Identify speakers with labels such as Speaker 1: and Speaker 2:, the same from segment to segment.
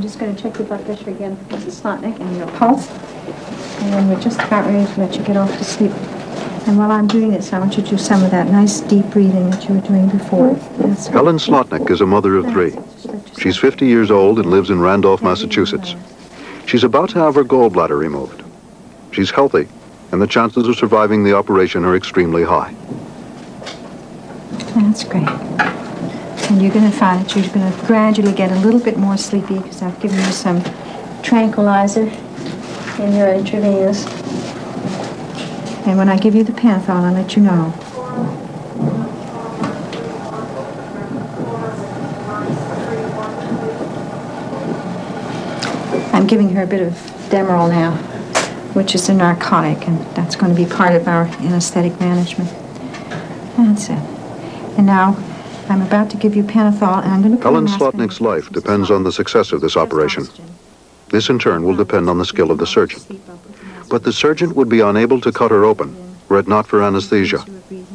Speaker 1: just going to check your blood pressure again, Mrs. Slotnick, and your pulse. And then we're just about ready to let you get off to sleep. And while I'm doing this, I want you to do some of that nice deep breathing that you were doing before.
Speaker 2: Helen Slotnick is a mother of 3. She's 50 years old and lives in Randolph, Massachusetts. She's about to have her gallbladder removed. She's healthy, and the chances of surviving the operation are extremely high.
Speaker 1: That's great. And you're going to find that you're going to gradually get a little bit more sleepy because I've given you some tranquilizer in your intravenous. And when I give you the Panathol, I'll let you know. I'm giving her a bit of Demerol now, which is a narcotic, and that's going to be part of our anesthetic management. That's it. And now, I'm about to give you Panathol, and I'm going to put
Speaker 2: Helen Slotnick's life depends on the success of this operation. This, in turn, will depend on the skill of the surgeon. But the surgeon would be unable to cut her open were it not for anesthesia,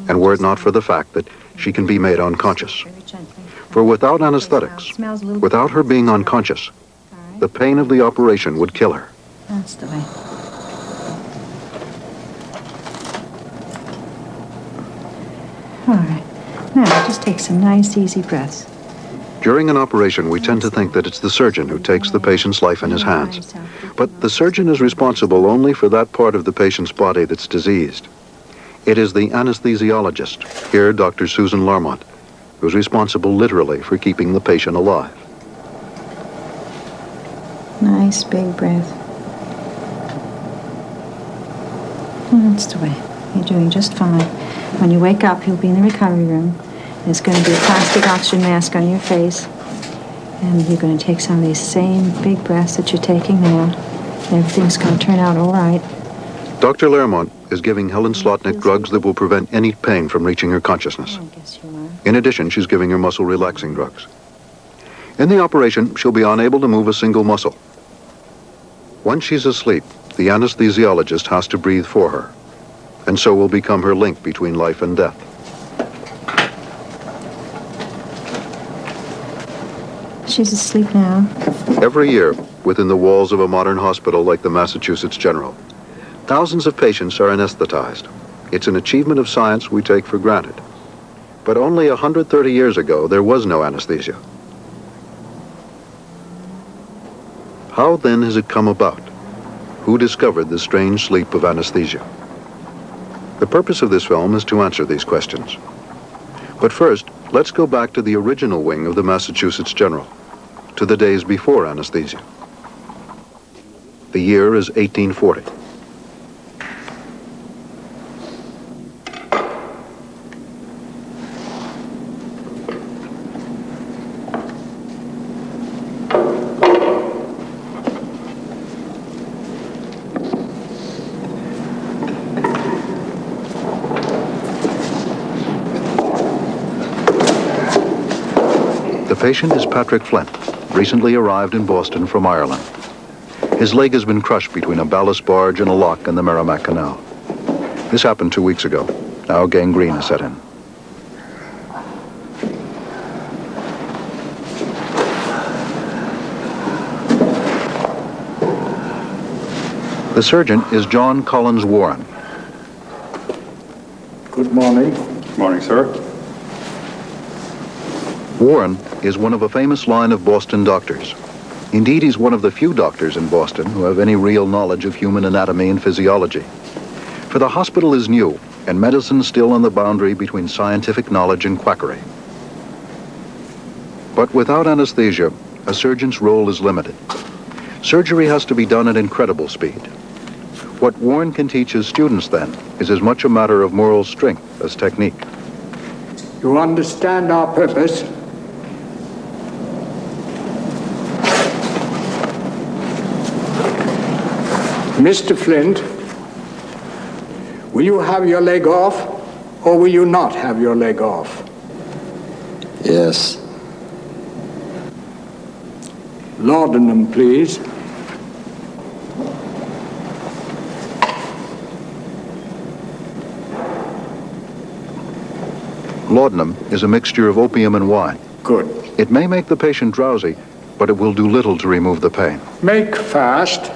Speaker 2: and were it not for the fact that she can be made unconscious. For without anesthetics, without her being unconscious, the pain of the operation would kill her.
Speaker 1: That's the way. All right. Now, just take some nice, easy breaths.
Speaker 2: During an operation, we tend to think that it's the surgeon who takes the patient's life in his hands. But the surgeon is responsible only for that part of the patient's body that's diseased. It is the anesthesiologist, here Dr. Susan Larmont, who's responsible literally for keeping the patient alive.
Speaker 1: Nice, big breath. That's the way. You're doing just fine. When you wake up, you'll be in the recovery room. There's going to be a plastic oxygen mask on your face. And you're going to take some of these same big breaths that you're taking now. Everything's going to turn out all right.
Speaker 2: Dr. Larmont is giving Helen Slotnick drugs that will prevent any pain from reaching her consciousness. In addition, she's giving her muscle-relaxing drugs. In the operation, she'll be unable to move a single muscle. Once she's asleep, the anesthesiologist has to breathe for her, and so will become her link between life and death.
Speaker 1: She's asleep now.
Speaker 2: Every year, within the walls of a modern hospital like the Massachusetts General, thousands of patients are anesthetized. It's an achievement of science we take for granted. But only 130 years ago, there was no anesthesia. How then has it come about? Who discovered the strange sleep of anesthesia? The purpose of this film is to answer these questions. But first, let's go back to the original wing of the Massachusetts General, to the days before anesthesia. The year is 1840. The patient is Patrick Flint, recently arrived in Boston from Ireland. His leg has been crushed between a ballast barge and a lock in the Merrimack Canal. This happened 2 weeks ago. Now gangrene has set in. The surgeon is John Collins Warren.
Speaker 3: Good morning.
Speaker 4: Good morning, sir.
Speaker 2: Warren is one of a famous line of Boston doctors. Indeed, he's one of the few doctors in Boston who have any real knowledge of human anatomy and physiology. For the hospital is new, and medicine still on the boundary between scientific knowledge and quackery. But without anesthesia, a surgeon's role is limited. Surgery has to be done at incredible speed. What Warren can teach his students, then, is as much a matter of moral strength as technique.
Speaker 3: You understand our purpose? Mr. Flint, will you have your leg off, or will you not have your leg off?
Speaker 5: Yes.
Speaker 3: Laudanum, please.
Speaker 2: Laudanum is a mixture of opium and wine.
Speaker 3: Good.
Speaker 2: It may make the patient drowsy, but it will do little to remove the pain.
Speaker 3: Make fast.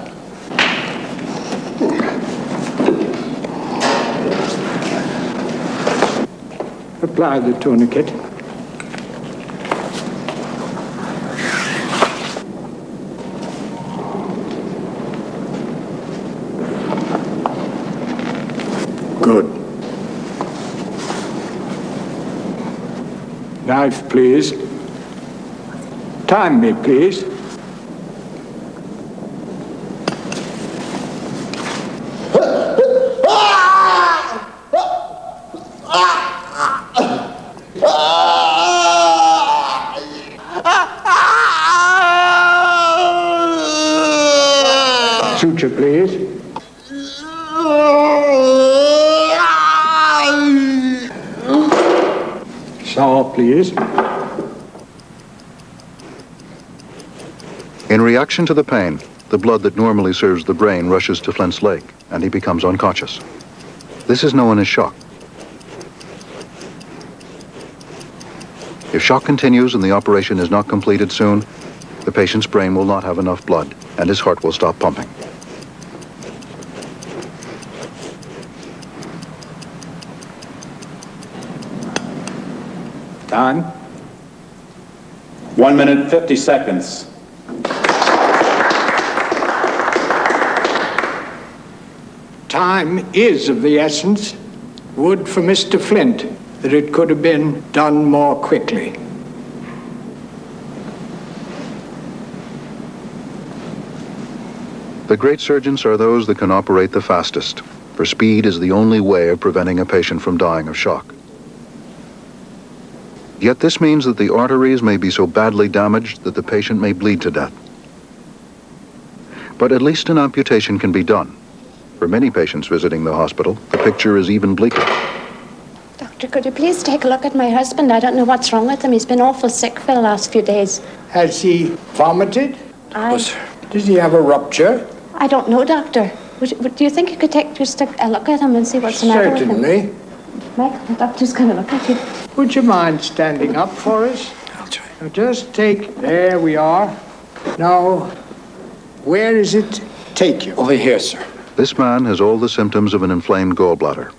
Speaker 3: Apply the tourniquet. Good. Knife, please. Time me, please. Suture, please. Saw, please.
Speaker 2: In reaction to the pain, the blood that normally serves the brain rushes to Flint's leg, and he becomes unconscious. This is known as shock. If shock continues and the operation is not completed soon, the patient's brain will not have enough blood, and his heart will stop pumping.
Speaker 3: Time.
Speaker 4: 1 minute, 50 seconds.
Speaker 3: Time is of the essence. Would for Mr. Flint that it could have been done more quickly.
Speaker 2: The great surgeons are those that can operate the fastest, for speed is the only way of preventing a patient from dying of shock. Yet this means that the arteries may be so badly damaged that the patient may bleed to death. But at least an amputation can be done. For many patients visiting the hospital, the picture is even bleaker.
Speaker 6: Doctor, could you please take a look at my husband? I don't know what's wrong with him. He's been awful sick for the last few days.
Speaker 3: Has he vomited? Does he have a rupture?
Speaker 6: I don't know, Doctor. Do you think you could take just a look at him and see what's the matter with him?
Speaker 3: Certainly.
Speaker 6: Mike, the doctor's going to look at you.
Speaker 3: Would you mind standing up for us?
Speaker 5: I'll try.
Speaker 3: Now just take... There we are. Now, where is it take you?
Speaker 5: Over here, sir.
Speaker 2: This man has all the symptoms of an inflamed gallbladder.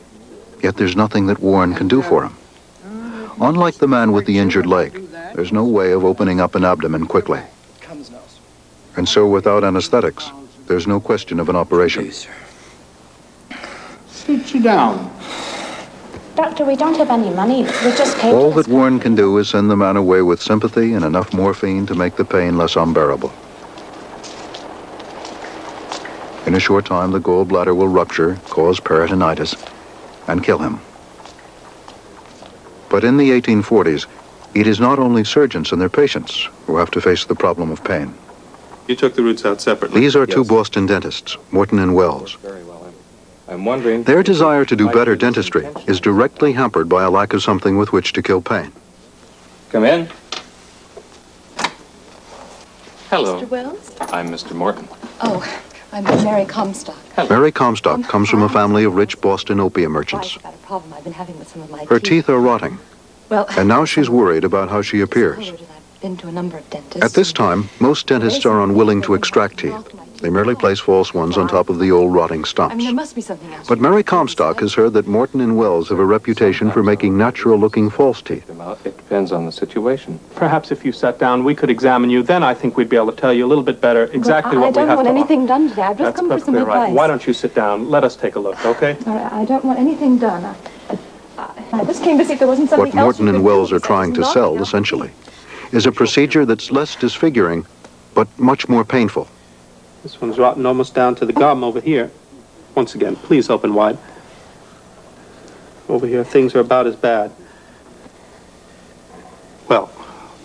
Speaker 2: Yet there's nothing that Warren can do for him. Unlike the man with the injured leg, there's no way of opening up an abdomen quickly.
Speaker 5: Comes now, sir.
Speaker 2: And so without anesthetics, there's no question of an operation.
Speaker 5: Please, sir.
Speaker 3: Sit you down.
Speaker 6: Doctor, we don't have any money. We just paid
Speaker 2: All
Speaker 6: for
Speaker 2: that Warren can do is send the man away with sympathy and enough morphine to make the pain less unbearable. In a short time, the gallbladder will rupture, cause peritonitis, and kill him. But in the 1840s, it is not only surgeons and their patients who have to face the problem of pain.
Speaker 7: You took the roots out separately?
Speaker 2: These are two
Speaker 7: Yes.
Speaker 2: Boston dentists, Morton and Wells.
Speaker 4: Very well. I'm wondering...
Speaker 2: Their desire to do better dentistry is directly hampered by a lack of something with which to kill pain.
Speaker 4: Come in. Hello.
Speaker 8: Mr. Wells?
Speaker 4: I'm Mr. Morton.
Speaker 8: Oh, I'm Mary Comstock.
Speaker 2: Mary Comstock comes from a family of rich Boston opium merchants.
Speaker 8: I've got a problem I've been having with some of my
Speaker 2: Her teeth are rotting,
Speaker 8: Well,
Speaker 2: and now she's worried about how she appears.
Speaker 8: I've been to a number of dentists.
Speaker 2: At this time, most dentists are unwilling to extract teeth. They merely place false ones on top of the old rotting
Speaker 8: I
Speaker 2: stumps.
Speaker 8: mean, there must be something else.
Speaker 2: But Mary Comstock has heard that Morton and Wells have a reputation for making natural-looking false teeth.
Speaker 4: It depends on the situation.
Speaker 7: Perhaps if you sat down, we could examine you. Then I think we'd be able to tell you a little bit better exactly
Speaker 8: But
Speaker 7: what we have
Speaker 8: I don't want
Speaker 7: to
Speaker 8: anything done today. I've just
Speaker 7: That's
Speaker 8: come for some
Speaker 7: perfectly right.
Speaker 8: advice.
Speaker 7: Why don't you sit down? Let us take a look, okay?
Speaker 8: All right, I don't want anything done. I just came to see if there wasn't something
Speaker 2: What
Speaker 8: else
Speaker 2: Morton
Speaker 8: you
Speaker 2: and
Speaker 8: could
Speaker 2: Wells
Speaker 8: do
Speaker 2: are
Speaker 8: besides
Speaker 2: trying to
Speaker 8: knocking
Speaker 2: sell,
Speaker 8: out.
Speaker 2: essentially, is a procedure that's less disfiguring, but much more painful.
Speaker 7: This one's rotten almost down to the gum over here. Once again, please open wide. Over here, things are about as bad. Well,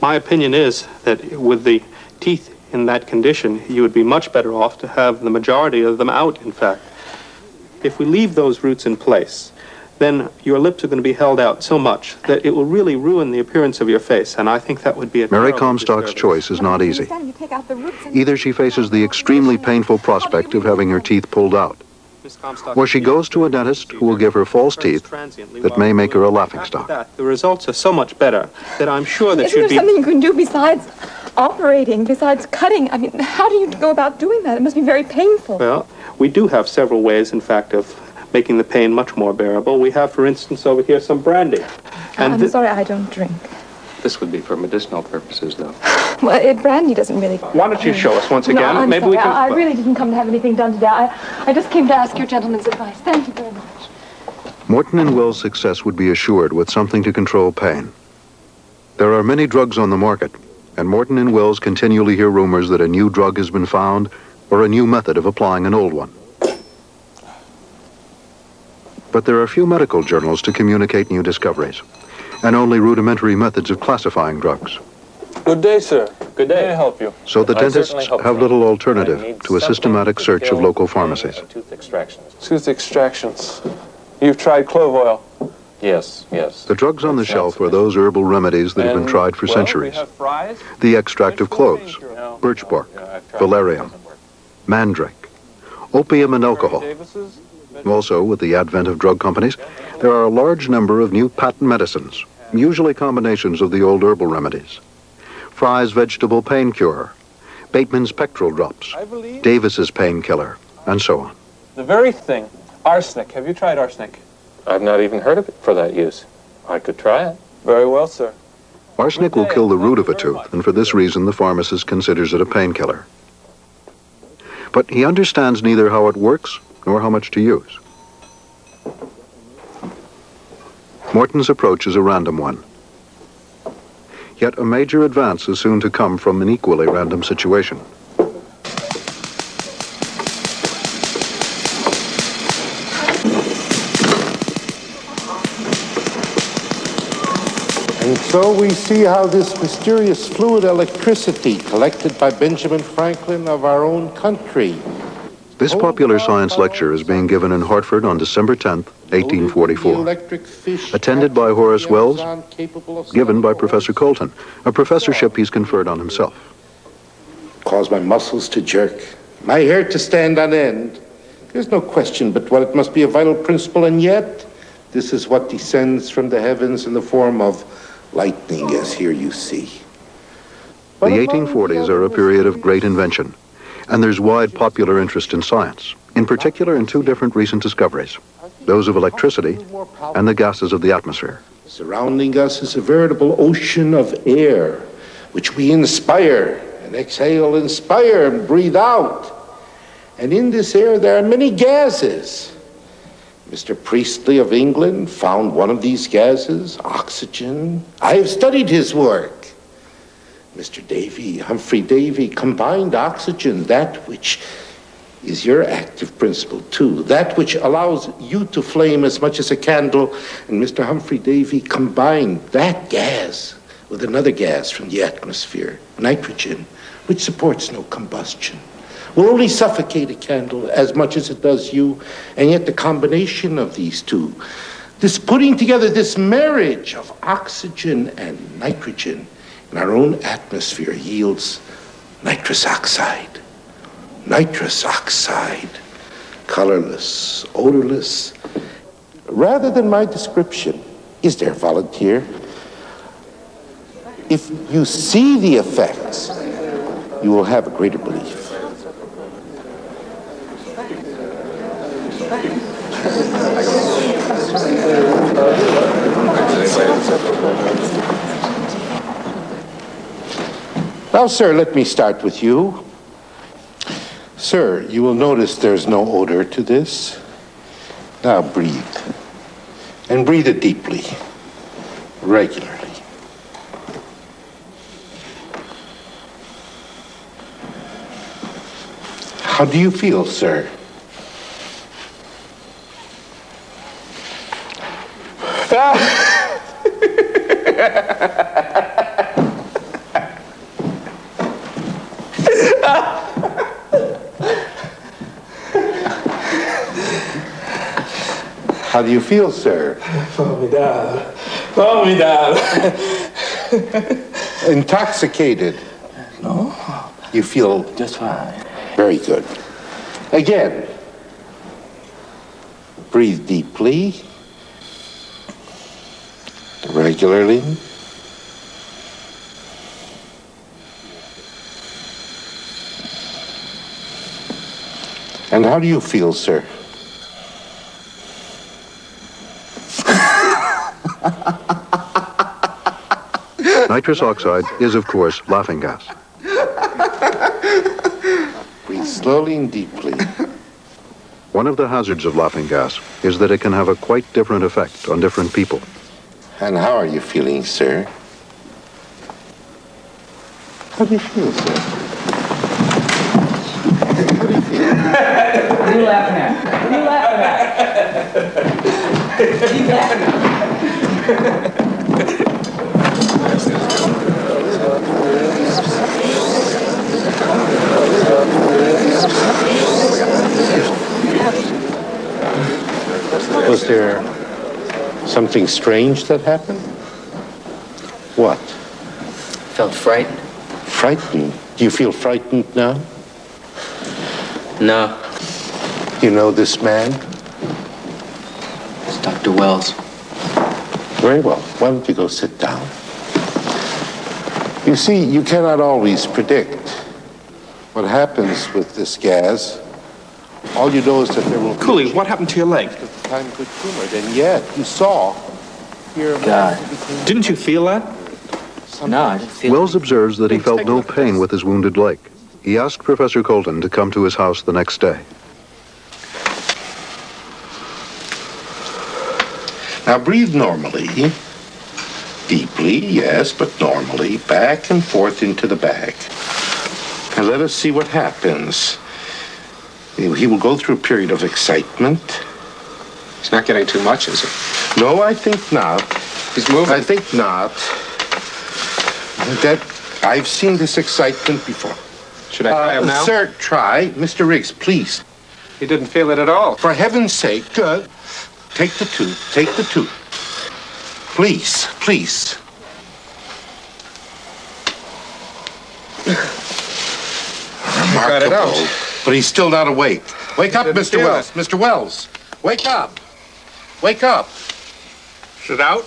Speaker 7: my opinion is that with the teeth in that condition, you would be much better off to have the majority of them out, in fact. If we leave those roots in place, then your lips are going to be held out so much that it will really ruin the appearance of your face, and I think that would be a
Speaker 2: Mary
Speaker 7: terrible
Speaker 2: Comstock's
Speaker 7: disturbance.
Speaker 2: choice is not easy.
Speaker 8: You take out the roots and-
Speaker 2: Either she faces the extremely painful prospect of having her teeth pulled out,
Speaker 7: Miss Comstock,
Speaker 2: or she goes to a dentist who will give her false teeth that may make her a laughingstock.
Speaker 7: After that, the results are so much better that I'm sure that
Speaker 8: Isn't
Speaker 7: you'd
Speaker 8: there
Speaker 7: be...
Speaker 8: something you can do besides... operating besides cutting? I mean, how do you go about doing that? It must be very painful.
Speaker 7: Well, we do have several ways, in fact, of making the pain much more bearable. We have, for instance, over here some brandy.
Speaker 8: I'm sorry, I don't drink.
Speaker 4: This would be for medicinal purposes, though.
Speaker 8: Well, brandy doesn't really...
Speaker 7: Why don't you show us once again?
Speaker 8: No, I'm
Speaker 7: Maybe
Speaker 8: sorry.
Speaker 7: we can...
Speaker 8: I really didn't come to have anything done today. I just came to ask your gentleman's advice. Thank you very much.
Speaker 2: Morton and Will's success would be assured with something to control pain. There are many drugs on the market, and Morton and Wills continually hear rumors that a new drug has been found or a new method of applying an old one. But there are few medical journals to communicate new discoveries, and only rudimentary methods of classifying drugs.
Speaker 5: Good day, sir.
Speaker 4: Good day.
Speaker 5: May I help you?
Speaker 2: So the
Speaker 4: I
Speaker 2: dentists
Speaker 4: certainly hope
Speaker 2: have
Speaker 4: so.
Speaker 2: little
Speaker 4: I
Speaker 2: alternative
Speaker 4: need
Speaker 2: to a
Speaker 4: something
Speaker 2: systematic
Speaker 4: to
Speaker 2: search of
Speaker 4: kill
Speaker 2: local
Speaker 4: pain
Speaker 2: pharmacies.
Speaker 4: and tooth extractions.
Speaker 5: Tooth extractions. You've tried clove oil.
Speaker 4: Yes, yes.
Speaker 2: The drugs on the
Speaker 4: That's not
Speaker 2: shelf are
Speaker 4: sufficient.
Speaker 2: those herbal remedies that have been
Speaker 5: And,
Speaker 2: tried for
Speaker 5: well,
Speaker 2: centuries.
Speaker 5: We have fries.
Speaker 2: The extract of cloves,
Speaker 4: No,
Speaker 2: birch bark,
Speaker 4: no, I've tried.
Speaker 2: valerian,
Speaker 4: It doesn't work.
Speaker 2: mandrake, opium and alcohol.
Speaker 5: Davis's.
Speaker 2: Also, with the advent of drug companies, there are a large number of new patent medicines, usually combinations of the old herbal remedies. Fry's vegetable pain cure, Bateman's pectoral drops,
Speaker 5: I believe
Speaker 2: Davis's painkiller, and so on.
Speaker 5: the very thing. Arsenic. Have you tried arsenic?
Speaker 4: I've not even heard of it for that use. I could try it.
Speaker 5: Very well, sir.
Speaker 2: Arsenic will kill the root of a tooth, and for this reason the pharmacist considers it a painkiller. But he understands neither how it works nor how much to use. Morton's approach is a random one. Yet a major advance is soon to come from an equally random situation.
Speaker 9: And so we see how this mysterious fluid electricity collected by Benjamin Franklin of our own country.
Speaker 2: This popular science lecture is being given in Hartford on December 10th, 1844. Attended by Horace Wells, given by Professor Colton, a professorship he's conferred on himself.
Speaker 9: Cause my muscles to jerk, my hair to stand on end. There's no question but what it must be a vital principle, and yet this is what descends from the heavens in the form of lightning, as here you see.
Speaker 2: The 1840s are a period of great invention, and there's wide popular interest in science, in particular in two different recent discoveries, those of electricity and the gases of the atmosphere.
Speaker 9: Surrounding us is a veritable ocean of air, which we inspire and exhale, inspire and breathe out. And in this air there are many gases. Mr. Priestley of England found one of these gases, oxygen. I have studied his work. Mr. Davy, Humphrey Davy, combined oxygen, that which is your active principle too, that which allows you to flame as much as a candle, and Mr. Humphrey Davy combined that gas with another gas from the atmosphere, nitrogen, which supports no combustion, will only suffocate a candle as much as it does you, and yet the combination of these two, this putting together, this marriage of oxygen and nitrogen in our own atmosphere yields nitrous oxide. Nitrous oxide, colorless, odorless. Rather than my description, is there a volunteer? If you see the effects, you will have a greater belief. Now, sir, let me start with you. Sir, you will notice there's no odor to this. Now breathe. And breathe it deeply, regularly. How do you feel, sir? How do you feel, sir?
Speaker 5: Formidable. Formidable.
Speaker 9: Intoxicated.
Speaker 5: No,
Speaker 9: You feel
Speaker 5: just fine.
Speaker 9: very good. Again. Breathe deeply. Regularly. And how do you feel, sir?
Speaker 2: Nitrous oxide is, of course, laughing gas.
Speaker 9: Breathe slowly and deeply.
Speaker 2: One of the hazards of laughing gas is that it can have a quite different effect on different people.
Speaker 9: And how are you feeling, sir? How do you feel, sir? How do you feel?
Speaker 10: What are you laughing at? What are you laughing at? What are you laughing at?
Speaker 9: Was there something strange that happened? What?
Speaker 10: Felt frightened?
Speaker 9: Frightened? Do you feel frightened now?
Speaker 10: No.
Speaker 9: You know this man?
Speaker 10: It's Dr. Wells.
Speaker 9: Very well. Why don't you go sit down? You see, you cannot always predict what happens with this gas. All you know is that there will be...
Speaker 7: Cooley, what happened to your leg?
Speaker 9: I'm good humored, and yet you saw here...
Speaker 10: God.
Speaker 7: Didn't you feel that?
Speaker 10: No, I didn't feel
Speaker 2: Wells observes that he felt no pain with his wounded leg. He asked Professor Colton to come to his house the next day.
Speaker 9: Now breathe normally. Deeply, yes, but normally. Back and forth into the back. And let us see what happens. He will go through a period of excitement.
Speaker 11: He's not getting too much, is he?
Speaker 9: No, I think not.
Speaker 11: He's moving.
Speaker 9: I think not. That I've seen this excitement before.
Speaker 11: Should I try him now?
Speaker 9: Sir, try. Mr. Riggs, please.
Speaker 11: He didn't feel it at all.
Speaker 9: For heaven's sake, good. Take the tooth. Take the tooth. Please, please.
Speaker 11: Got it out.
Speaker 9: Remarkable. But he's still not awake. Wake up,
Speaker 11: Didn't
Speaker 9: Mr.
Speaker 11: feel
Speaker 9: Wells.
Speaker 11: it.
Speaker 9: Mr. Wells. Wake up. Wake up.
Speaker 11: Is it out?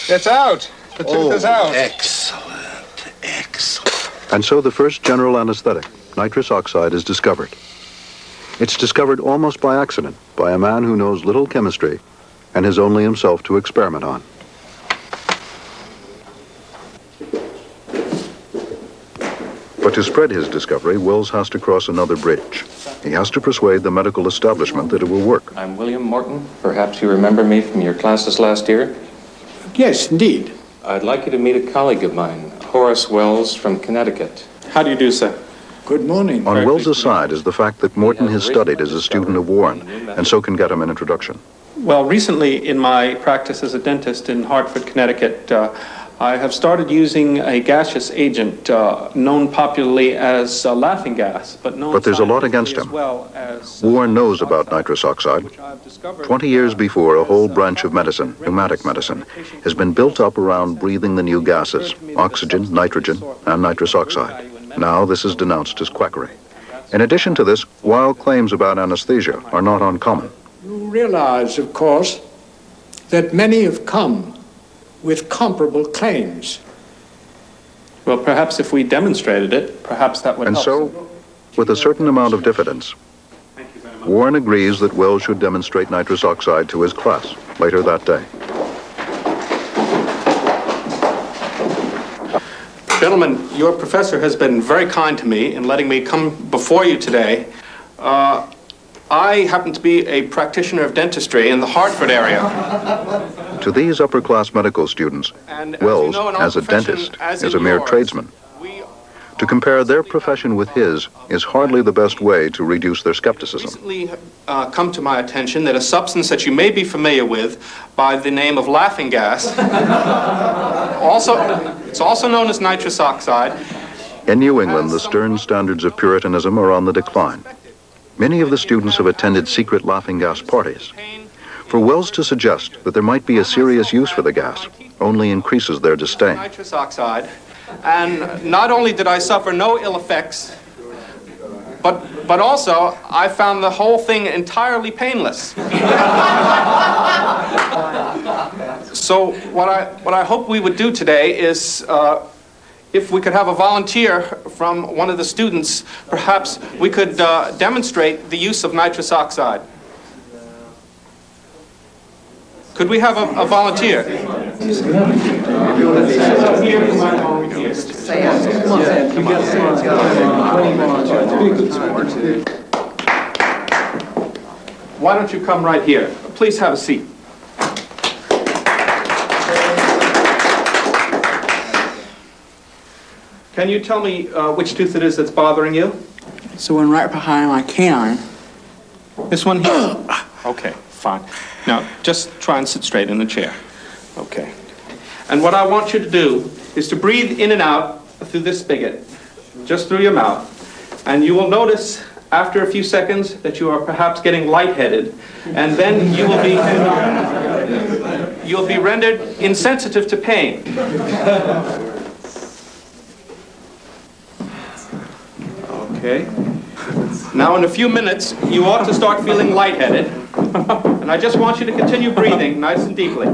Speaker 11: It's out. The tooth is out.
Speaker 9: Excellent. Excellent.
Speaker 2: And so the first general anesthetic, nitrous oxide, is discovered. It's discovered almost by accident by a man who knows little chemistry and has only himself to experiment on. But to spread his discovery, Wells has to cross another bridge. He has to persuade the medical establishment that it will work.
Speaker 4: I'm William Morton. Perhaps you remember me from your classes last year.
Speaker 3: Yes, indeed.
Speaker 4: I'd like you to meet a colleague of mine, Horace Wells from Connecticut.
Speaker 7: How do you do, sir?
Speaker 3: Good morning.
Speaker 2: On Wells's side is the fact that Morton has studied as a student of Warren, and so can get him an introduction.
Speaker 7: Well, recently in my practice as a dentist in Hartford, Connecticut, I have started using a gaseous agent known popularly as laughing gas, but known
Speaker 2: But there's a lot against
Speaker 7: scientifically
Speaker 2: him.
Speaker 7: as well as
Speaker 2: Warren knows about nitrous oxide.
Speaker 7: which I've discovered
Speaker 2: 20 years before, a whole branch of medicine, pneumatic medicine, has been built up around breathing the new gases, oxygen, nitrogen, and nitrous oxide. Now this is denounced as quackery. In addition to this, wild claims about anesthesia are not uncommon.
Speaker 3: You realize, of course, that many have come with comparable claims.
Speaker 7: Well, perhaps if we demonstrated it, perhaps that would
Speaker 2: And
Speaker 7: help.
Speaker 2: so, with a certain amount of diffidence, Warren agrees that Wells should demonstrate nitrous oxide to his class later that day.
Speaker 7: Gentlemen, your professor has been very kind to me in letting me come before you today. I happen to be a practitioner of dentistry in the Hartford area.
Speaker 2: To these upper-class medical students,
Speaker 7: And
Speaker 2: Wells,
Speaker 7: as you know, in our
Speaker 2: as a
Speaker 7: profession,
Speaker 2: dentist,
Speaker 7: as
Speaker 2: is
Speaker 7: in
Speaker 2: a mere
Speaker 7: yours,
Speaker 2: tradesman.
Speaker 7: we
Speaker 2: To compare their profession with his is hardly the best way to reduce their skepticism.
Speaker 7: recently come to my attention that a substance that you may be familiar with by the name of laughing gas, it's also known as nitrous oxide.
Speaker 2: In New England, the stern standards of Puritanism are on the decline. Many of the students have attended secret laughing gas parties. For Wells to suggest that there might be a serious use for the gas only increases their disdain.
Speaker 7: Nitrous oxide, and not only did I suffer no ill effects, but also I found the whole thing entirely painless. So what I hope we would do today is if we could have a volunteer from one of the students, perhaps we could demonstrate the use of nitrous oxide. Could we have a volunteer? Why don't you come right here? Please have a seat. Can you tell me which tooth it is that's bothering you?
Speaker 10: It's the one right behind my canine.
Speaker 7: This one here? Okay, fine. Now, just try and sit straight in the chair. Okay. And what I want you to do is to breathe in and out through this spigot, just through your mouth. And you will notice after a few seconds that you are perhaps getting lightheaded, and then you'll be rendered insensitive to pain. Okay. Now, in a few minutes, you ought to start feeling lightheaded. And I just want you to continue breathing nice and deeply.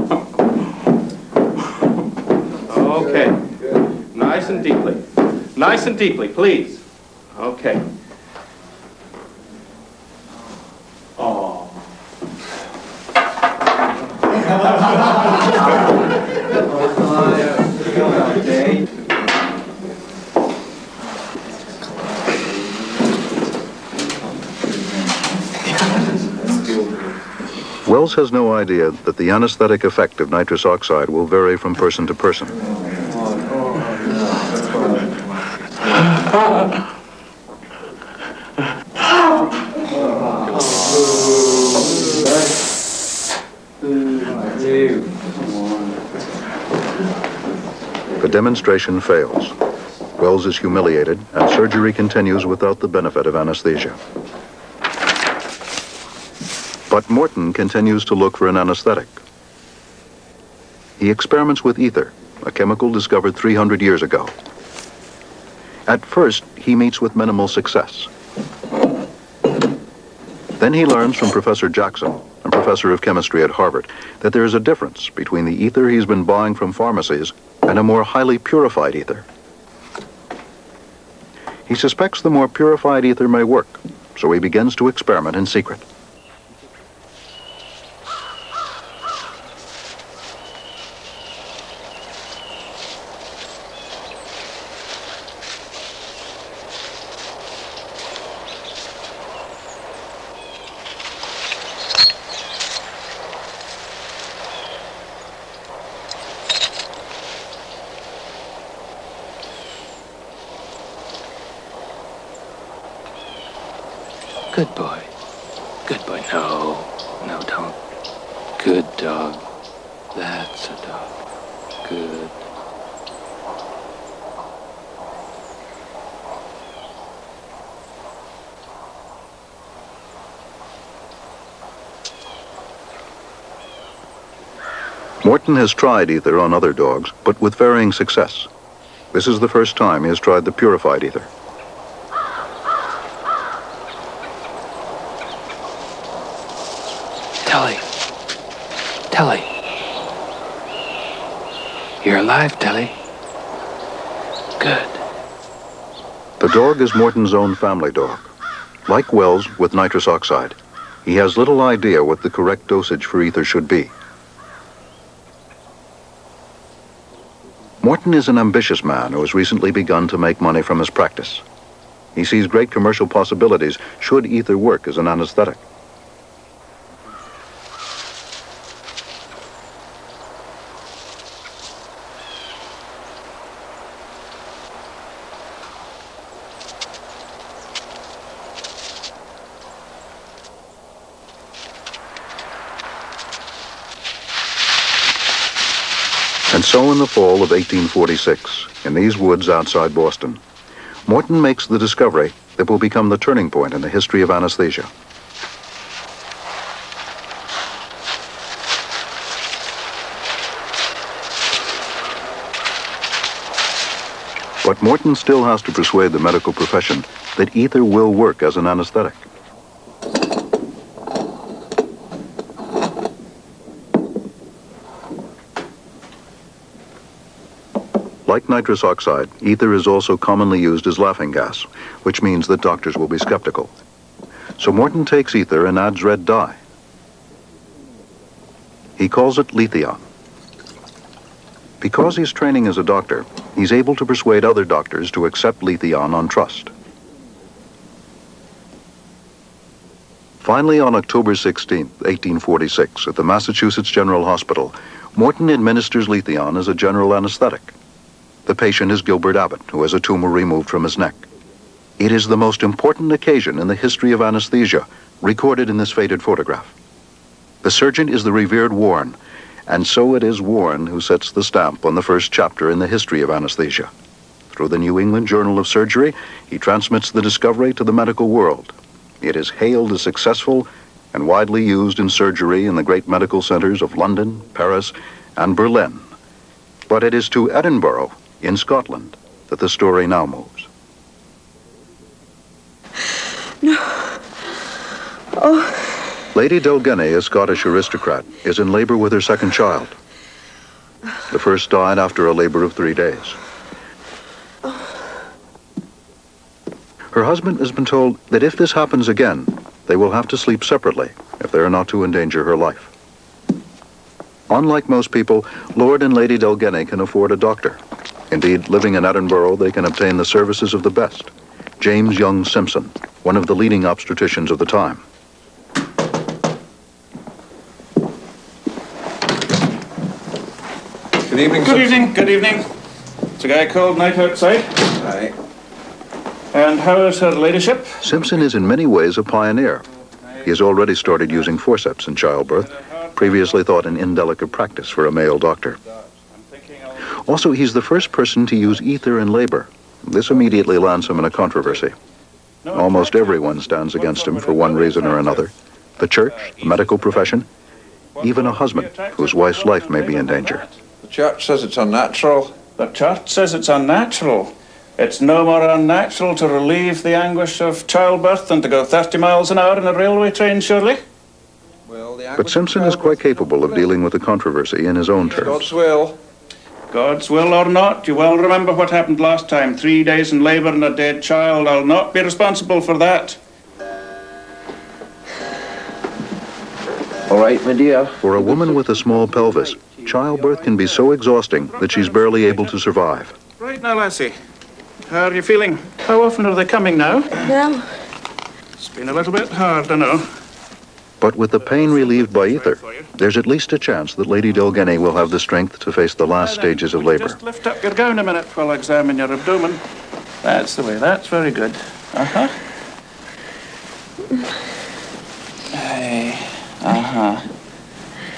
Speaker 7: Okay. Nice and deeply. Nice and deeply, please. Okay. Oh.
Speaker 2: Wells has no idea that the anesthetic effect of nitrous oxide will vary from person to person. The demonstration fails. Wells is humiliated, and surgery continues without the benefit of anesthesia. But Morton continues to look for an anesthetic. He experiments with ether, a chemical discovered 300 years ago. At first, he meets with minimal success. Then he learns from Professor Jackson, a professor of chemistry at Harvard, that there is a difference between the ether he's been buying from pharmacies and a more highly purified ether. He suspects the more purified ether may work, so he begins to experiment in secret.
Speaker 5: Good boy. Good boy. No. No, don't. Good dog. That's a dog. Good.
Speaker 2: Morton has tried ether on other dogs, but with varying success. This is the first time he has tried the purified ether.
Speaker 5: Telly. You're alive, Telly. Good.
Speaker 2: The dog is Morton's own family dog. Like Wells with nitrous oxide, he has little idea what the correct dosage for ether should be. Morton is an ambitious man who has recently begun to make money from his practice. He sees great commercial possibilities should ether work as an anesthetic. And so in the fall of 1846, in these woods outside Boston, Morton makes the discovery that will become the turning point in the history of anesthesia. But Morton still has to persuade the medical profession that ether will work as an anesthetic. Like nitrous oxide, ether is also commonly used as laughing gas, which means that doctors will be skeptical. So Morton takes ether and adds red dye. He calls it lithion. Because he's training as a doctor, he's able to persuade other doctors to accept lithion on trust. Finally, on October 16, 1846, at the Massachusetts General Hospital, Morton administers lithion as a general anesthetic. The patient is Gilbert Abbott, who has a tumor removed from his neck. It is the most important occasion in the history of anesthesia, recorded in this faded photograph. The surgeon is the revered Warren, and so it is Warren who sets the stamp on the first chapter in the history of anesthesia. Through the New England Journal of Surgery, he transmits the discovery to the medical world. It is hailed as successful and widely used in surgery in the great medical centers of London, Paris, and Berlin. But it is to Edinburgh, in Scotland, that the story now moves.
Speaker 12: No. Oh.
Speaker 2: Lady Delgenny, a Scottish aristocrat, is in labor with her second child. The first died after a labor of 3 days. Her husband has been told that if this happens again, they will have to sleep separately if they are not to endanger her life. Unlike most people, Lord and Lady Delgenny can afford a doctor. Indeed, living in Edinburgh, they can obtain the services of the best. James Young Simpson, one of the leading obstetricians of the time.
Speaker 13: Good evening,
Speaker 14: Good evening, good evening. It's a guy called Night outside.
Speaker 13: Aye.
Speaker 14: And how is her ladyship?
Speaker 2: Simpson is in many ways a pioneer. He has already started using forceps in childbirth, previously thought an indelicate practice for a male doctor. Also, he's the first person to use ether in labor. This immediately lands him in a controversy. Almost everyone stands against him for one reason or another. The church, the medical profession, even a husband whose wife's life may be in danger.
Speaker 13: The church says it's unnatural.
Speaker 14: The church says it's unnatural. It's no more unnatural to relieve the anguish of childbirth than to go 30 miles an hour in a railway train, surely?
Speaker 2: But Simpson is quite capable of dealing with the controversy in his own terms.
Speaker 13: God's will.
Speaker 14: God's will or not, you well remember what happened last time. 3 days in labour and a dead child. I'll not be responsible for that.
Speaker 5: All right, my dear.
Speaker 2: For a woman with a small pelvis, childbirth can be so exhausting that she's barely able to survive.
Speaker 14: Right now, lassie. How are you feeling? How often are they coming now?
Speaker 12: Well,
Speaker 14: It's been a little bit hard, I know.
Speaker 2: But with the pain relieved by ether, there's at least a chance that Lady Delgenny will have the strength to face the last stages of labor.
Speaker 14: Just lift up your gown a minute while I examine your abdomen. That's the way. That's very good. Uh-huh. Hey. Uh-huh.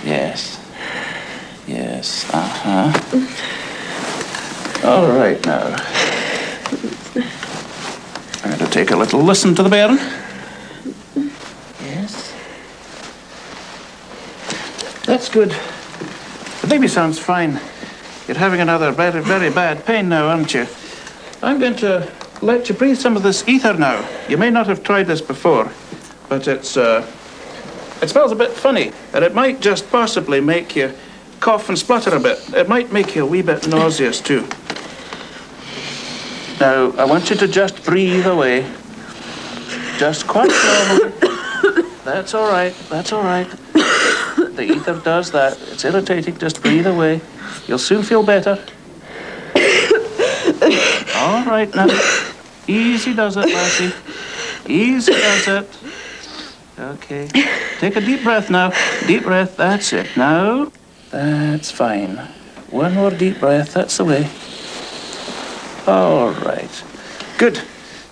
Speaker 14: Yes. Yes. Uh-huh. All right now. I'm going to take a little listen to the bairn. Yes. That's good. The baby sounds fine. You're having another very, very bad pain now, aren't you? I'm going to let you breathe some of this ether now. You may not have tried this before, but it smells a bit funny, and it might just possibly make you cough and splutter a bit. It might make you a wee bit nauseous, too. Now, I want you to just breathe away. Just quite normally. That's all right. That's all right. The ether does that. It's irritating. Just breathe away. You'll soon feel better. All right, now. Easy does it, lassie. Easy does it. Okay. Take a deep breath now. Deep breath. That's it. Now. That's fine. One more deep breath. That's the way. All right. Good.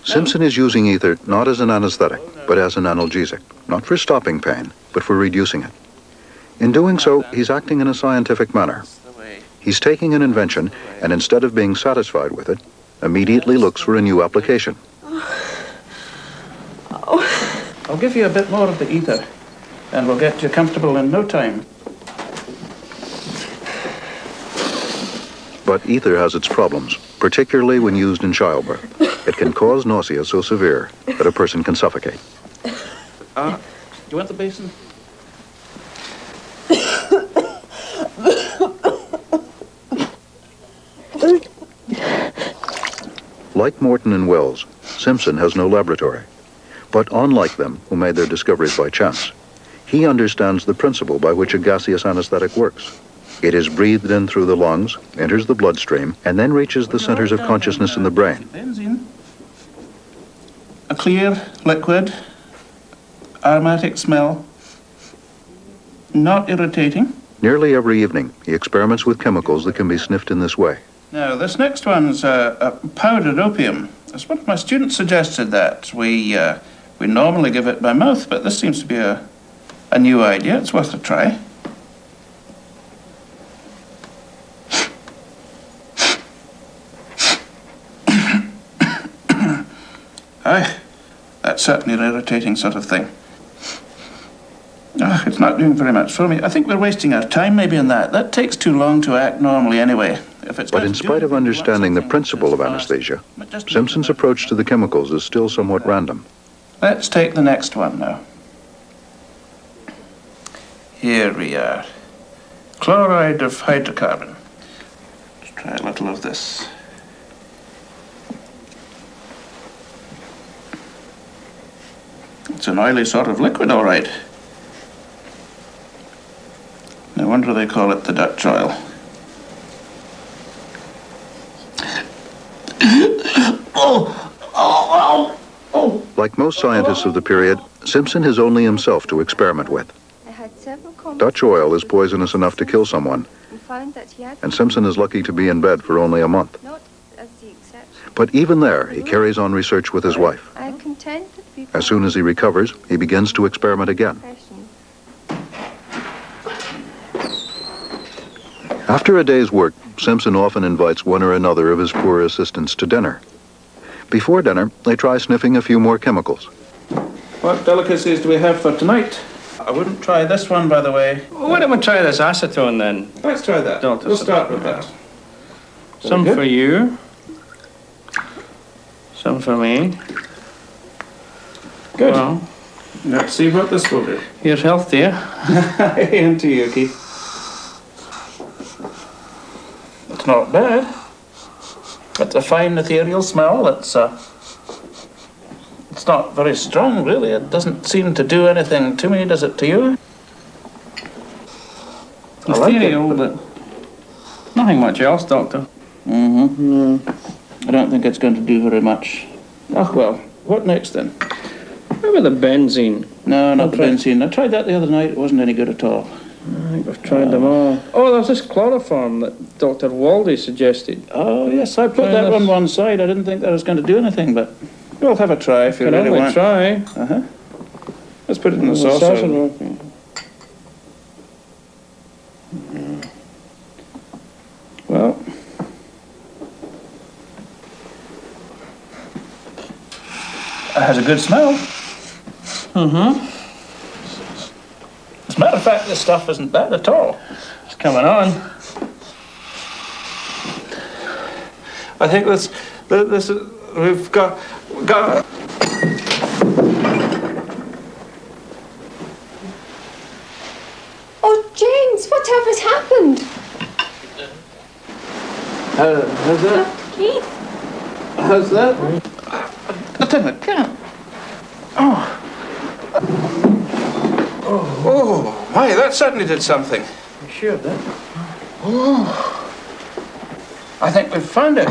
Speaker 2: Simpson is using ether not as an anesthetic, but as an analgesic, not for stopping pain, but for reducing it. In doing so, he's acting in a scientific manner. He's taking an invention, and instead of being satisfied with it, immediately looks for a new application.
Speaker 14: I'll give you a bit more of the ether, and we'll get you comfortable in no time.
Speaker 2: But ether has its problems, particularly when used in childbirth. It can cause nausea so severe that a person can suffocate.
Speaker 14: Do you want the basin?
Speaker 2: Like Morton and Wells, Simpson has no laboratory. But unlike them, who made their discoveries by chance, he understands the principle by which a gaseous anesthetic works. It is breathed in through the lungs, enters the bloodstream, and then reaches the centers of consciousness in the brain.
Speaker 14: Benzene. A clear liquid, aromatic smell, not irritating.
Speaker 2: Nearly every evening, he experiments with chemicals that can be sniffed in this way.
Speaker 14: Now, this next one's a powdered opium. As one of my students suggested that. We normally give it by mouth, but this seems to be a new idea. It's worth a try. Aye, that's certainly an irritating sort of thing. It's not doing very much for me. I think we're wasting our time maybe on that. That takes too long to act normally anyway.
Speaker 2: But in spite of understanding the principle of anesthesia, Simpson's approach to the chemicals is still somewhat random.
Speaker 14: Let's take the next one now. Here we are. Chloride of hydrocarbon. Let's try a little of this. It's an oily sort of liquid, all right. No wonder they call it the Dutch oil.
Speaker 2: Like most scientists of the period, Simpson has only himself to experiment with. Dutch oil is poisonous enough to kill someone, and Simpson is lucky to be in bed for only a month. But even there, he carries on research with his wife. As soon as he recovers, he begins to experiment again. After a day's work, Simpson often invites one or another of his poor assistants to dinner. Before dinner, they try sniffing a few more chemicals.
Speaker 14: What delicacies do we have for tonight? I wouldn't try this one, by the way.
Speaker 10: Well, why don't we try this acetone then?
Speaker 14: Let's try that. We'll start with that.
Speaker 10: Some for you. Some for me.
Speaker 14: Good.
Speaker 10: Well,
Speaker 14: let's see what this will do.
Speaker 10: Here's health, dear.
Speaker 14: And to you, Keith. It's not bad. It's a fine ethereal smell. It's not very strong, really. It doesn't seem to do anything to me, does it to you?
Speaker 10: Ethereal, but nothing much else, Doctor.
Speaker 14: Mm-hmm. I don't think it's going to do very much. Oh, well, what next then?
Speaker 10: What about the benzene?
Speaker 14: No, not the benzene. I tried that the other night. It wasn't any good at all.
Speaker 10: I think we've tried them all. Oh, there's this chloroform that Dr. Waldy suggested.
Speaker 14: Oh, yes, I put that on one side. I didn't think that was going to do anything, but we'll have a try if you really want.
Speaker 10: Try.
Speaker 14: Uh-huh. Let's put it in the saucer. Well, it has a good smell.
Speaker 10: Mm-hmm.
Speaker 14: As a matter of fact, this stuff isn't bad at all.
Speaker 10: It's coming on.
Speaker 14: I think this is, we've got.
Speaker 6: Oh, James, whatever's happened?
Speaker 14: How's that?
Speaker 6: Keith?
Speaker 14: How's that? I think I can. Oh, my, that certainly did something.
Speaker 10: You sure did?
Speaker 14: Oh. I think we've found it.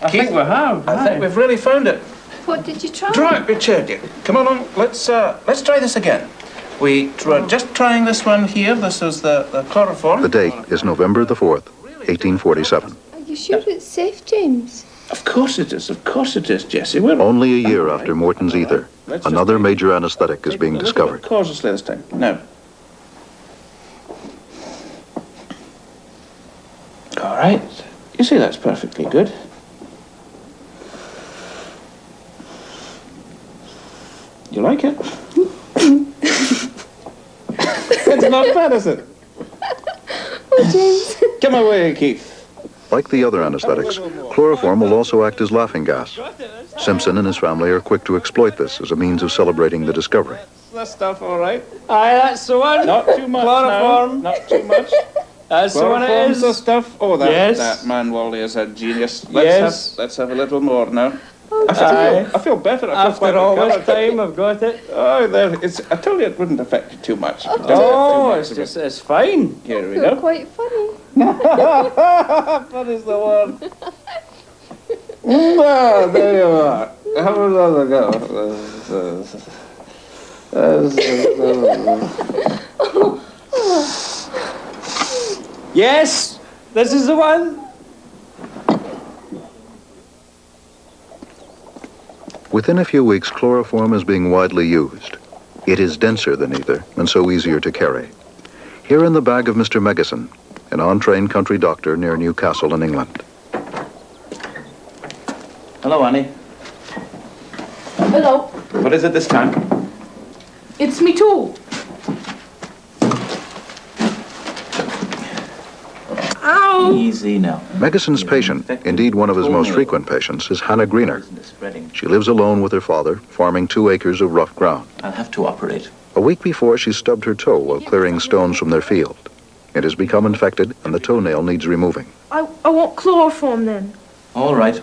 Speaker 10: I think we have.
Speaker 14: I think we've really found it.
Speaker 6: What did you try?
Speaker 14: Draw out your chair, dear. Come along, let's try this again. We're just trying this one here. This is the chloroform.
Speaker 2: The date is November the 4th, 1847.
Speaker 6: Are you sure it's safe, James?
Speaker 14: Of course it is, Jessie.
Speaker 2: Only a year after Morton's ether, another major anesthetic is being discovered.
Speaker 14: Cautiously this time. Now. All right. You see, that's perfectly good. You like it? It's not bad, is it?
Speaker 6: Oh, James.
Speaker 14: Come away, Keith.
Speaker 2: Like the other anesthetics, chloroform will also act as laughing gas. Simpson and his family are quick to exploit this as a means of celebrating the discovery.
Speaker 10: That stuff all right? Aye, that's the one.
Speaker 14: Not too much
Speaker 10: Chloroform.
Speaker 14: now. Not too much.
Speaker 10: That's the one it
Speaker 14: Chloroform's
Speaker 10: is.
Speaker 14: the stuff. Oh,
Speaker 10: Yes.
Speaker 14: that man Wally is a genius.
Speaker 10: Yes.
Speaker 14: Let's have a little more now.
Speaker 10: Aye.
Speaker 14: I feel better. I feel
Speaker 10: After
Speaker 14: quite
Speaker 10: all this
Speaker 14: recovered.
Speaker 10: time, I've got it.
Speaker 14: Oh, there. I told you it wouldn't affect you too much.
Speaker 10: Oh, it's fine.
Speaker 14: Here we
Speaker 8: You're
Speaker 14: go.
Speaker 8: quite funny.
Speaker 14: Funny's the word. Well, there you are. Have another go.
Speaker 10: Yes, this is the one.
Speaker 2: Within a few weeks, chloroform is being widely used. It is denser than ether and so easier to carry. Here in the bag of Mr. Megison, an untrained country doctor near Newcastle in England.
Speaker 14: Hello, Annie.
Speaker 8: Hello.
Speaker 14: What is it this time?
Speaker 8: It's me too. Ow!
Speaker 14: Easy now.
Speaker 2: Megison's patient, indeed one of his most frequent patients, is Hannah Greener. She lives alone with her father, farming 2 acres of rough ground.
Speaker 14: I'll have to operate.
Speaker 2: A week before, she stubbed her toe while clearing stones from their field. It has become infected, and the toenail needs removing.
Speaker 8: I want chloroform then.
Speaker 14: All right.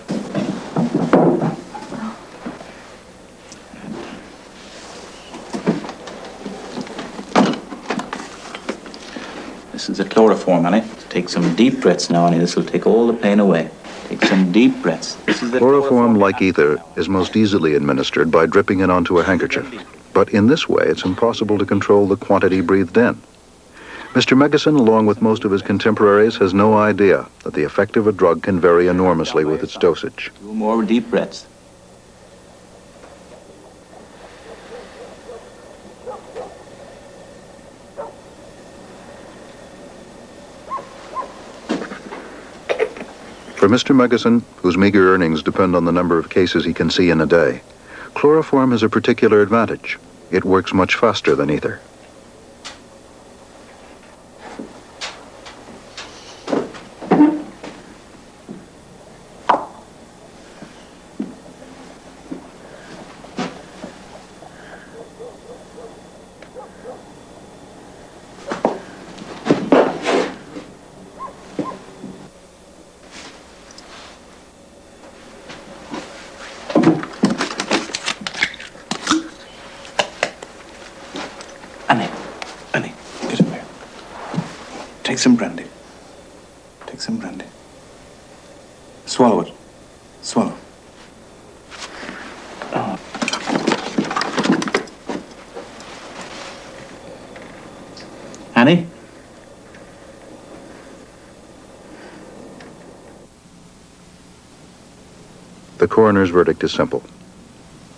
Speaker 14: This is the chloroform, Annie. Take some deep breaths now, Annie. This will take all the pain away. Take some deep breaths. This is the
Speaker 2: Chloroform, like ether, is most easily administered by dripping it onto a handkerchief. But in this way, it's impossible to control the quantity breathed in. Mr. Megison, along with most of his contemporaries, has no idea that the effect of a drug can vary enormously with its dosage.
Speaker 14: 2 more deep breaths.
Speaker 2: For Mr. Megison, whose meager earnings depend on the number of cases he can see in a day, chloroform has a particular advantage. It works much faster than ether.
Speaker 14: Annie, get in there. Take some brandy. Take some brandy. Swallow it. Swallow. Oh. Annie?
Speaker 2: The coroner's verdict is simple.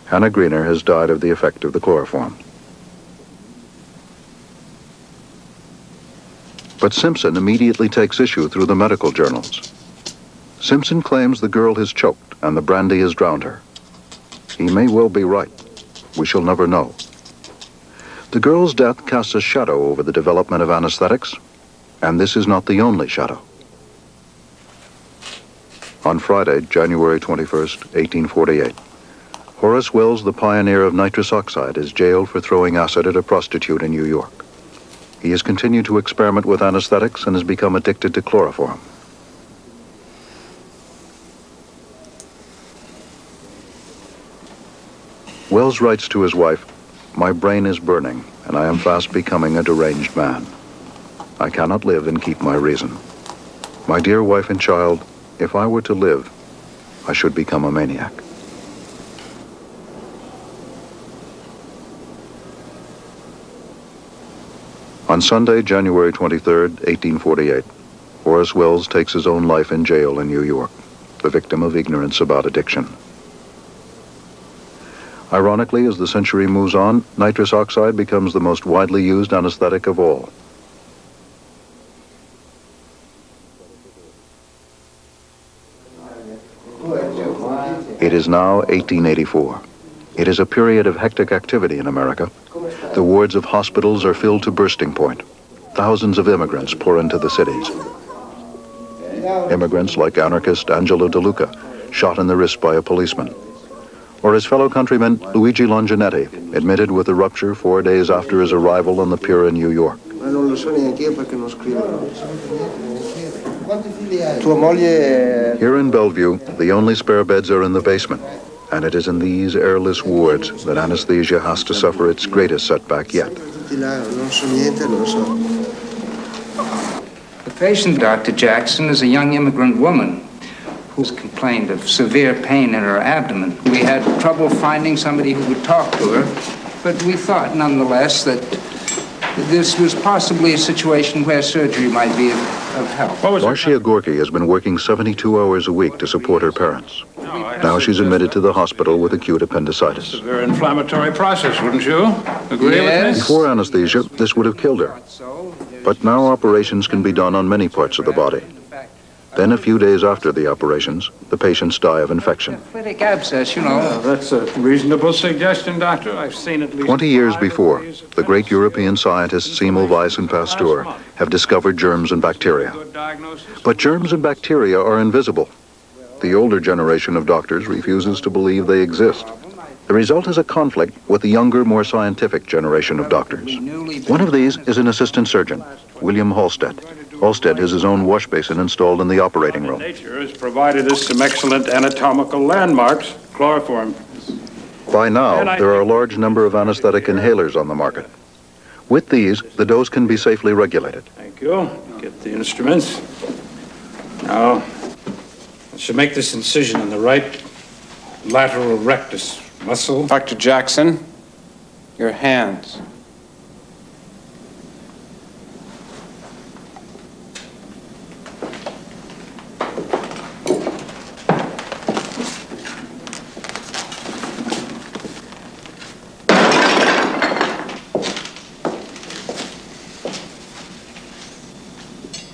Speaker 2: Hannah Greener has died of the effect of the chloroform. But Simpson immediately takes issue through the medical journals. Simpson claims the girl has choked and the brandy has drowned her. He may well be right. We shall never know. The girl's death casts a shadow over the development of anesthetics, and this is not the only shadow. On Friday, January 21st, 1848, Horace Wells, the pioneer of nitrous oxide, is jailed for throwing acid at a prostitute in New York. He has continued to experiment with anesthetics and has become addicted to chloroform. Wells writes to his wife, "My brain is burning, and I am fast becoming a deranged man. I cannot live and keep my reason. My dear wife and child, if I were to live, I should become a maniac." On Sunday, January 23rd, 1848, Horace Wells takes his own life in jail in New York, the victim of ignorance about addiction. Ironically, as the century moves on, nitrous oxide becomes the most widely used anesthetic of all. It is now 1884. It is a period of hectic activity in America. The wards of hospitals are filled to bursting point. Thousands of immigrants pour into the cities. Immigrants like anarchist Angelo De Luca, shot in the wrist by a policeman. Or his fellow countryman Luigi Longinetti, admitted with a rupture 4 days after his arrival on the pier in New York.
Speaker 15: so neanche io perché non scrivo. Tua moglie...
Speaker 2: Here in Bellevue, the only spare beds are in the basement, and it is in these airless wards that anesthesia has to suffer its greatest setback yet.
Speaker 15: Non so niente, non so.
Speaker 10: The patient, Dr. Jackson, is a young immigrant woman who's complained of severe pain in her abdomen. We had trouble finding somebody who would talk to her, but we thought nonetheless that this was possibly a situation where surgery might be of help.
Speaker 2: Marcia Gorky has been working 72 hours a week to support her parents. Now she's admitted to the hospital with acute appendicitis.
Speaker 16: A very inflammatory process, wouldn't you? Agree with me?
Speaker 2: Before anesthesia, this would have killed her. But now operations can be done on many parts of the body. Then a few days after the operations, the patients die of infection.
Speaker 10: Lytic abscess, you know.
Speaker 16: That's a reasonable suggestion, Doctor. I've seen at least
Speaker 2: 20 years before, the great European scientists Semmelweis and Pasteur have discovered germs and bacteria. But germs and bacteria are invisible. The older generation of doctors refuses to believe they exist. The result is a conflict with the younger, more scientific generation of doctors. One of these is an assistant surgeon, William Halstead. Halstead has his own wash basin installed in the operating room.
Speaker 16: Nature has provided us some excellent anatomical landmarks. Chloroform.
Speaker 2: By now, there are a large number of anesthetic inhalers on the market. With these, the dose can be safely regulated.
Speaker 16: Thank you. Get the instruments. Now, I should make this incision in the right lateral rectus muscle.
Speaker 17: Dr. Jackson, your hands.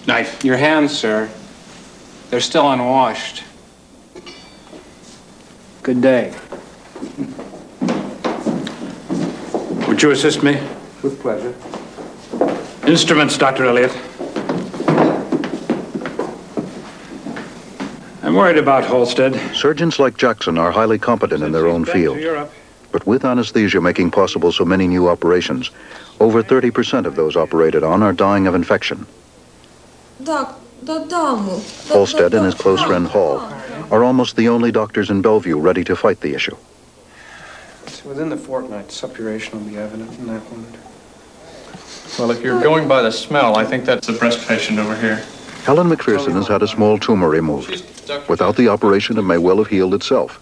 Speaker 16: Knife.
Speaker 17: Your hands, sir. They're still unwashed. Good day.
Speaker 16: Would you assist me?
Speaker 17: With pleasure.
Speaker 16: Instruments, Dr. Elliott. I'm worried about Halstead.
Speaker 2: Surgeons like Jackson are highly competent in their own field. But with anesthesia making possible so many new operations, over 30% of those operated on are dying of infection. Halstead and his close friend Hall are almost the only doctors in Bellevue ready to fight the issue.
Speaker 17: Within the fortnight, suppuration will be evident in that wound.
Speaker 5: Well, if you're going by the smell, I think that's the breast patient over here.
Speaker 2: Helen McPherson has had a small tumor removed. Without the operation, it may well have healed itself.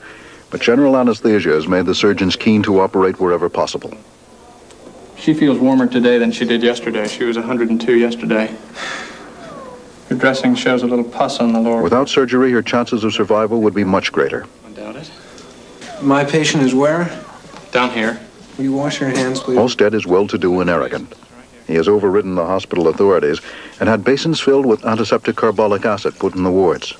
Speaker 2: But general anesthesia has made the surgeons keen to operate wherever possible.
Speaker 5: She feels warmer today than she did yesterday. She was 102 yesterday. Her dressing shows a little pus on the lower.
Speaker 2: Without surgery, her chances of survival would be much greater.
Speaker 5: I doubt it.
Speaker 17: My patient is where?
Speaker 5: Down here.
Speaker 17: Will you wash your hands, please?
Speaker 2: Halstead is well-to-do and arrogant. He has overridden the hospital authorities and had basins filled with antiseptic carbolic acid put in the wards.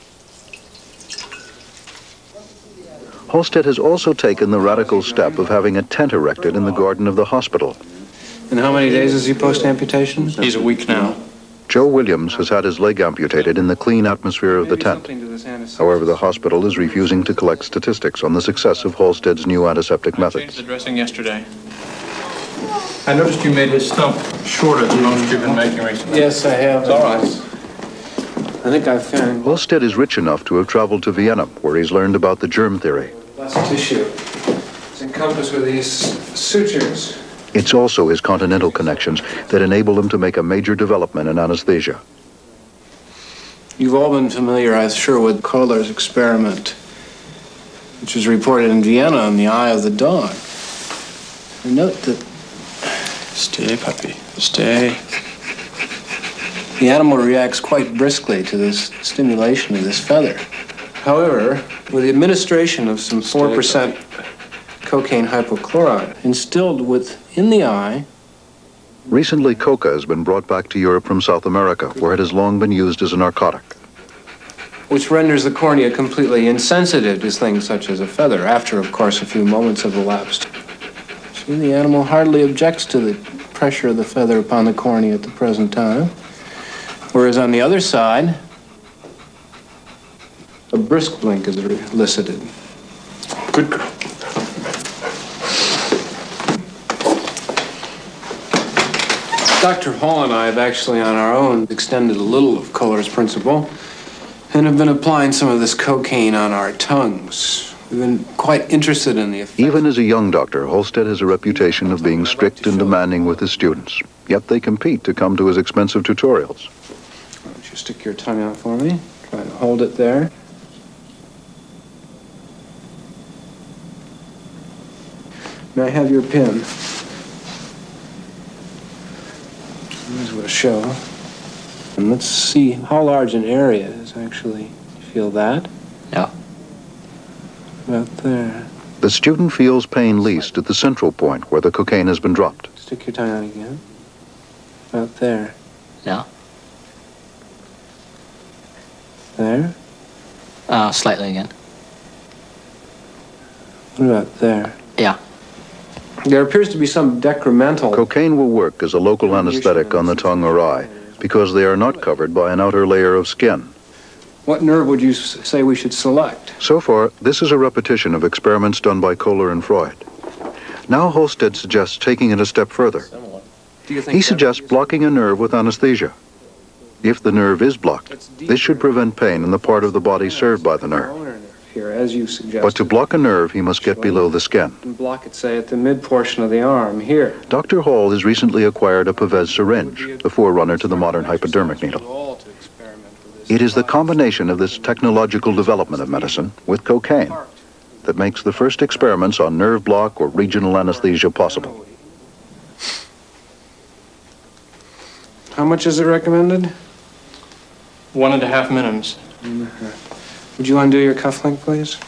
Speaker 2: Halstead has also taken the radical step of having a tent erected in the garden of the hospital.
Speaker 17: And how many days is he post-amputation?
Speaker 5: He's a week now.
Speaker 2: Joe Williams has had his leg amputated in the clean atmosphere of the tent. However, the hospital is refusing to collect statistics on the success of Halstead's new antiseptic
Speaker 5: I changed
Speaker 2: methods.
Speaker 5: the dressing yesterday. I noticed you made his stump shorter than most you've been making recently.
Speaker 17: Yes, I have.
Speaker 5: It's all right.
Speaker 17: I think I found
Speaker 2: Halstead is rich enough to have traveled to Vienna, where he's learned about the germ theory.
Speaker 17: less tissue. It's encompassed with these sutures.
Speaker 2: It's also his continental connections that enable him to make a major development in anesthesia.
Speaker 17: You've all been familiar, I'm sure, with Kohler's experiment, which was reported in Vienna on the eye of the dog. And note that...
Speaker 5: Stay, puppy. Stay.
Speaker 17: The animal reacts quite briskly to this stimulation of this feather. However, with the administration of some 4% cocaine hypochlorite instilled within the eye...
Speaker 2: Recently, coca has been brought back to Europe from South America, where it has long been used as a narcotic.
Speaker 17: which renders the cornea completely insensitive to things such as a feather, after, of course, a few moments have elapsed. See, the animal hardly objects to the pressure of the feather upon the cornea at the present time. Whereas on the other side, a brisk blink is elicited.
Speaker 5: Good girl.
Speaker 17: Dr. Hall and I have actually on our own extended a little of Kohler's principle and have been applying some of this cocaine on our tongues. We've been quite interested in the effect.
Speaker 2: Even as a young doctor, Holstead has a reputation of being strict and demanding with his students. Yet they compete to come to his expensive tutorials.
Speaker 17: Why don't you stick your tongue out for me? Try to hold it there. May I have your pen? Might as well show. And let's see how large an area is actually. Feel that?
Speaker 5: Yeah.
Speaker 17: About there.
Speaker 2: The student feels pain least at the central point where the cocaine has been dropped.
Speaker 17: Stick your tongue out again. About there.
Speaker 5: Yeah.
Speaker 17: There?
Speaker 5: Slightly again.
Speaker 17: What about there?
Speaker 5: Yeah.
Speaker 17: There appears to be some decremental.
Speaker 2: Cocaine will work as a local anesthetic on the tongue or eye because they are not covered by an outer layer of skin.
Speaker 17: What nerve would you say we should select?
Speaker 2: So far, this is a repetition of experiments done by Kohler and Freud. Now Holstead suggests taking it a step further. He suggests blocking a nerve with anesthesia. If the nerve is blocked, this should prevent pain in the part of the body served by the nerve.
Speaker 17: Here, as you suggest.
Speaker 2: But to block a nerve, he must get below the skin.
Speaker 17: And block it, say, at the mid portion of the arm, here.
Speaker 2: Dr. Hall has recently acquired a Pavez syringe, the forerunner to the modern hypodermic needle. It is the combination of this technological development of medicine with cocaine that makes the first experiments on nerve block or regional anesthesia possible.
Speaker 17: How much is it recommended?
Speaker 7: 1.5 minims.
Speaker 17: Would you undo your cufflink, please?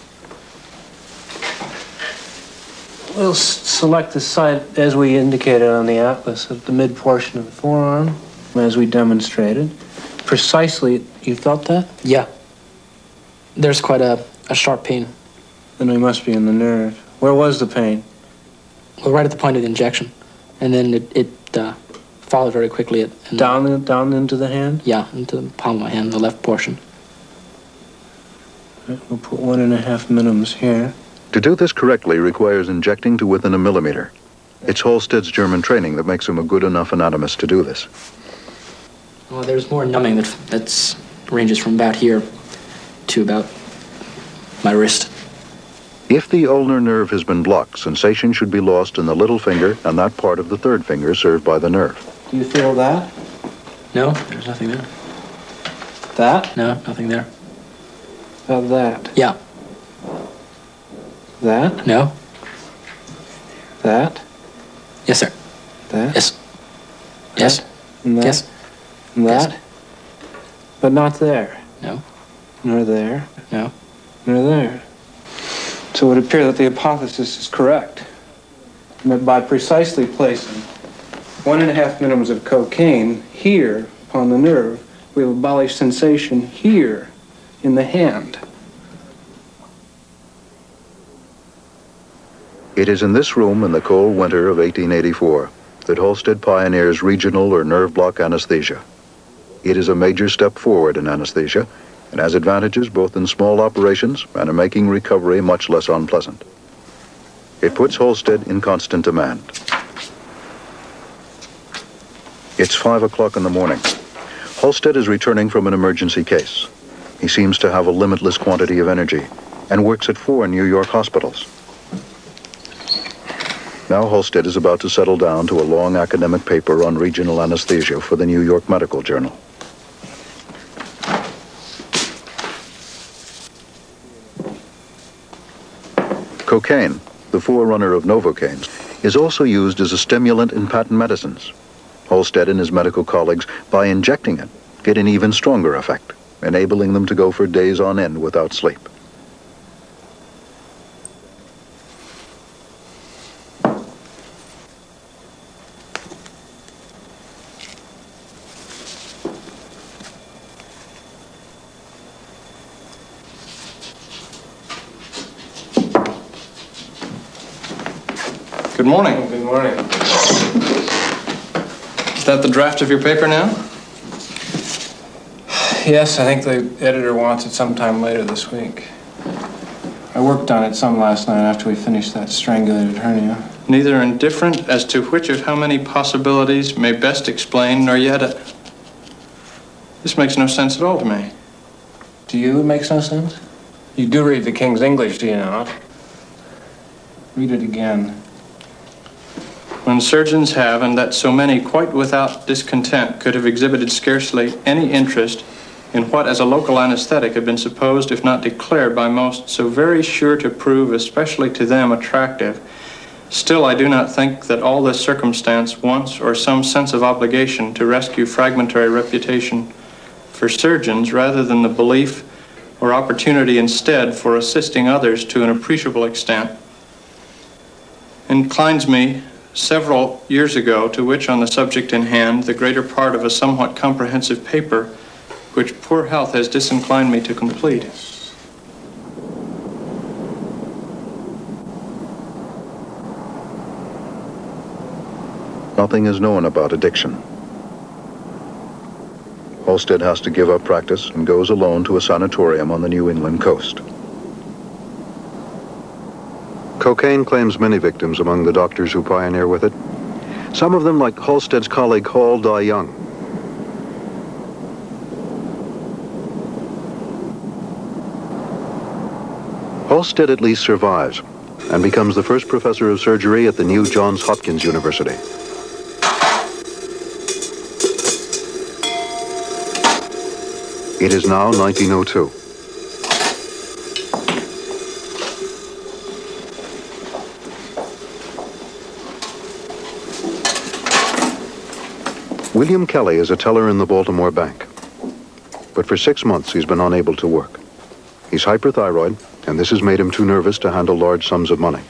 Speaker 17: We'll select the site as we indicated on the atlas at the mid portion of the forearm, as we demonstrated. Precisely, you felt that?
Speaker 5: Yeah. There's quite a sharp pain.
Speaker 17: Then we must be in the nerve. Where was the pain?
Speaker 5: Well, right at the point of the injection. And then it followed very quickly.
Speaker 17: Down into the hand?
Speaker 5: Yeah, into the palm of my hand, the left portion.
Speaker 17: Right, we'll put 1.5 minims here.
Speaker 2: To do this correctly requires injecting to within a millimeter. It's Holstead's German training that makes him a good enough anatomist to do this.
Speaker 5: Well, there's more numbing that ranges from about here to about my wrist.
Speaker 2: If the ulnar nerve has been blocked, sensation should be lost in the little finger and that part of the third finger served by the nerve.
Speaker 17: Do you feel that?
Speaker 5: No, there's nothing there.
Speaker 17: That?
Speaker 5: No, nothing there.
Speaker 17: How about that?
Speaker 5: Yeah.
Speaker 17: That?
Speaker 5: No.
Speaker 17: That?
Speaker 5: Yes, sir.
Speaker 17: That?
Speaker 5: Yes. Yes.
Speaker 17: And that?
Speaker 5: Yes.
Speaker 17: And that?
Speaker 5: Yes.
Speaker 17: But not there.
Speaker 5: No.
Speaker 17: Nor there.
Speaker 5: No.
Speaker 17: Nor there. So it would appear that the hypothesis is correct. By precisely placing 1.5 minims of cocaine here upon the nerve, we have abolished sensation here in the hand.
Speaker 2: It is in this room in the cold winter of 1884 that Holstead pioneers regional or nerve block anesthesia. It is a major step forward in anesthesia and has advantages both in small operations and in making recovery much less unpleasant. It puts Holstead in constant demand. It's 5 o'clock in the morning. Holstead is returning from an emergency case. He seems to have a limitless quantity of energy and works at 4 New York hospitals. Now Holstead is about to settle down to a long academic paper on regional anesthesia for the New York Medical Journal. Cocaine, the forerunner of Novocaines, is also used as a stimulant in patent medicines. Holstead and his medical colleagues, by injecting it, get an even stronger effect, enabling them to go for days on end without sleep.
Speaker 18: Good morning.
Speaker 17: Good morning.
Speaker 18: Is that the draft of your paper now?
Speaker 17: Yes, I think the editor wants it sometime later this week. I worked on it some last night after we finished that strangulated hernia.
Speaker 18: neither indifferent as to which of how many possibilities may best explain, nor yet This makes no sense at all to me.
Speaker 17: To you, it makes no sense? You do read the King's English, do you not? Read it again.
Speaker 18: When surgeons have, and that so many quite without discontent could have exhibited scarcely any interest in what as a local anesthetic had been supposed, if not declared by most, so very sure to prove, especially to them, attractive, still I do not think that all this circumstance wants or some sense of obligation to rescue fragmentary reputation for surgeons rather than the belief or opportunity instead for assisting others to an appreciable extent inclines me several years ago, to which on the subject in hand, the greater part of a somewhat comprehensive paper, which poor health has disinclined me to complete.
Speaker 2: Nothing is known about addiction. Halstead has to give up practice and goes alone to a sanatorium on the New England coast. Cocaine claims many victims among the doctors who pioneer with it. Some of them, like Halstead's colleague Hall, die young. Halstead at least survives and becomes the first professor of surgery at the new Johns Hopkins University. It is now 1902. William Kelly is a teller in the Baltimore bank. But for 6 months, he's been unable to work. He's hyperthyroid, and this has made him too nervous to handle large sums of money.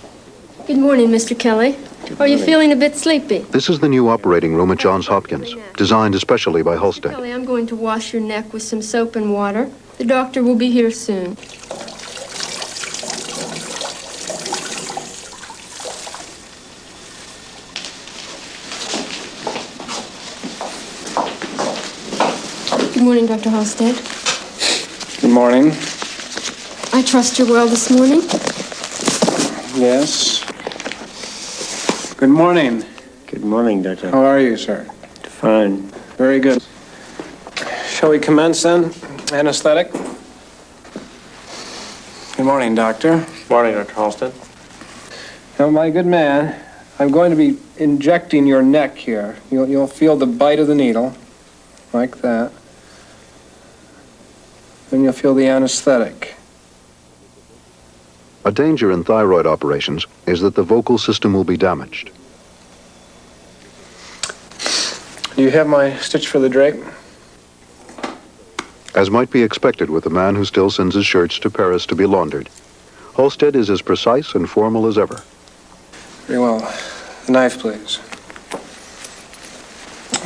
Speaker 19: Good morning, Mr. Kelly. Are you feeling a bit sleepy?
Speaker 2: This is the new operating room at Johns Hopkins, designed especially by Halstead.
Speaker 19: Kelly, I'm going to wash your neck with some soap and water. The doctor will be here soon. Good morning, Dr. Halstead.
Speaker 17: Good morning.
Speaker 19: I trust you're well this morning.
Speaker 17: Yes. Good morning.
Speaker 20: Good morning, Doctor.
Speaker 17: How are you, sir?
Speaker 20: Fine.
Speaker 17: Very good. Shall we commence then? Anesthetic? Good morning, Doctor.
Speaker 20: Morning, Dr. Halstead.
Speaker 17: Now, my good man, I'm going to be injecting your neck here. You'll feel the bite of the needle, like that. Then you'll feel the anesthetic.
Speaker 2: A danger in thyroid operations is that the vocal system will be damaged.
Speaker 17: Do you have my stitch for the drape?
Speaker 2: As might be expected with a man who still sends his shirts to Paris to be laundered, Halstead is as precise and formal as ever.
Speaker 17: Very well. The knife, please.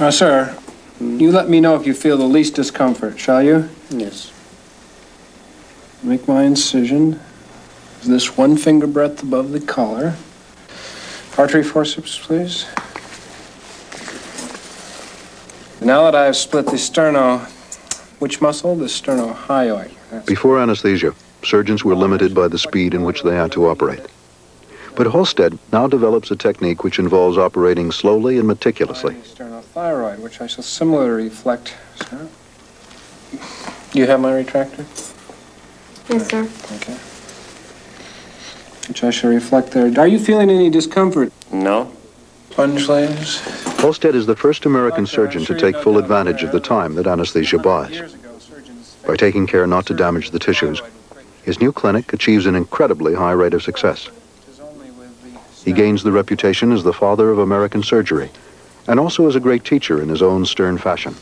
Speaker 17: Now, sir, you let me know if you feel the least discomfort, shall you?
Speaker 20: Yes.
Speaker 17: Make my incision. Is this 1 finger breadth above the collar? Artery forceps, please. Now that I've split the sterno, which muscle? The sternohyoid.
Speaker 2: Before anesthesia, surgeons were limited by the speed in which they had to operate. But Halstead now develops a technique which involves operating slowly and meticulously.
Speaker 17: Sternothyroid, which I shall similarly reflect. Sir? You have my retractor?
Speaker 19: Yes, sir.
Speaker 17: Okay. Which I shall reflect there. Are you feeling any discomfort?
Speaker 20: No.
Speaker 17: Sponge, please.
Speaker 2: Halstead is the first American surgeon to take full advantage of the time that anesthesia buys. By taking care not to damage the tissues, his new clinic achieves an incredibly high rate of success. He gains the reputation as the father of American surgery, and also as a great teacher in his own stern fashion.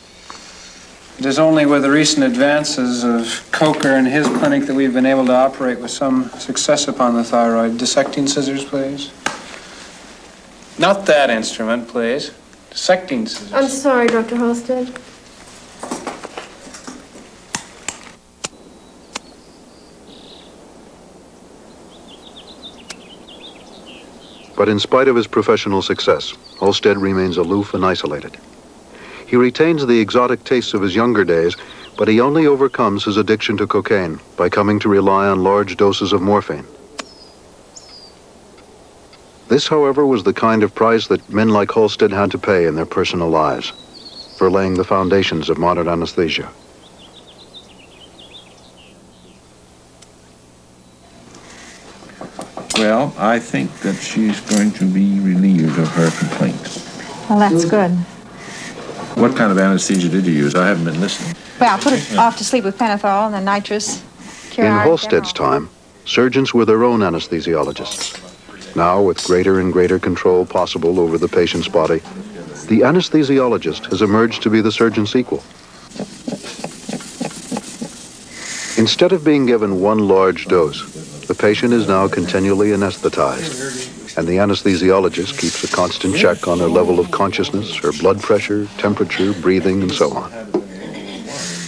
Speaker 17: It is only with the recent advances of Coker and his clinic that we've been able to operate with some success upon the thyroid. Dissecting scissors, please. Not that instrument, please. Dissecting scissors.
Speaker 19: I'm sorry, Dr. Halstead.
Speaker 2: But in spite of his professional success, Halstead remains aloof and isolated. He retains the exotic tastes of his younger days, but he only overcomes his addiction to cocaine by coming to rely on large doses of morphine. This, however, was the kind of price that men like Halstead had to pay in their personal lives for laying the foundations of modern anesthesia.
Speaker 13: Well, I think that she's going to be relieved of her complaint.
Speaker 1: Well, that's good.
Speaker 13: What kind of anesthesia did you use? I haven't been listening.
Speaker 1: Well, I put it off to sleep with pentothal and then nitrous.
Speaker 2: In Halstead's time, surgeons were their own anesthesiologists. Now, with greater and greater control possible over the patient's body, the anesthesiologist has emerged to be the surgeon's equal. Instead of being given one large dose, the patient is now continually anesthetized, and the anesthesiologist keeps a constant check on her level of consciousness, her blood pressure, temperature, breathing, and so on.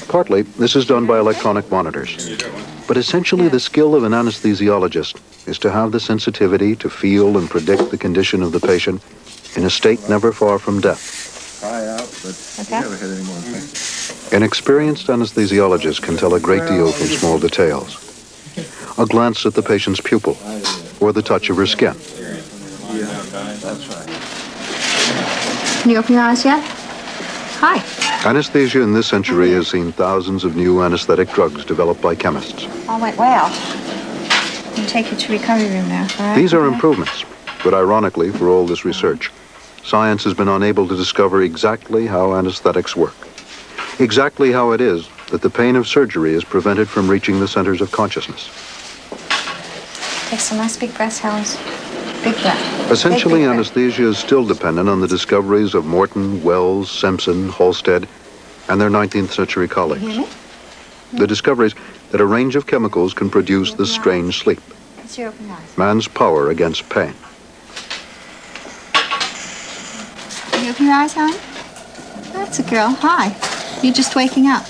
Speaker 2: Partly, this is done by electronic monitors, but essentially the skill of an anesthesiologist is to have the sensitivity to feel and predict the condition of the patient in a state never far from death.
Speaker 13: Try out, but we never had any more infection.
Speaker 2: An experienced anesthesiologist can tell a great deal from small details. A glance at the patient's pupil, or the touch of her skin.
Speaker 13: Yeah, that's right.
Speaker 1: Can you open your eyes yet? Hi.
Speaker 2: Anesthesia in this century has seen thousands of new anesthetic drugs developed by chemists.
Speaker 1: All went well. I'll take you to recovery room now, all right?
Speaker 2: These are improvements, but ironically, for all this research, science has been unable to discover exactly how anesthetics work. Exactly how it is that the pain of surgery is prevented from reaching the centers of consciousness.
Speaker 1: Take some nice big breaths, Helens. Big breath.
Speaker 2: Essentially,
Speaker 1: Big breath.
Speaker 2: anesthesia is still dependent on the discoveries of Morton, Wells, Simpson, Halstead, and their 19th century colleagues.
Speaker 1: You hear me?
Speaker 2: The discoveries that a range of chemicals can produce this strange sleep.
Speaker 1: Let's see your open eyes.
Speaker 2: Man's power against pain.
Speaker 1: Can you open your eyes, hon? That's a girl. Hi. You're just waking up.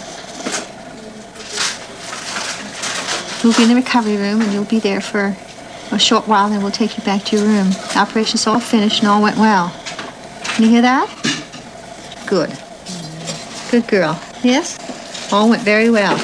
Speaker 1: We'll be in the recovery room, and you'll be there for a short while, then we'll take you back to your room. The operation's all finished and all went well. Can you hear that? Good. Good girl. Yes? All went very well.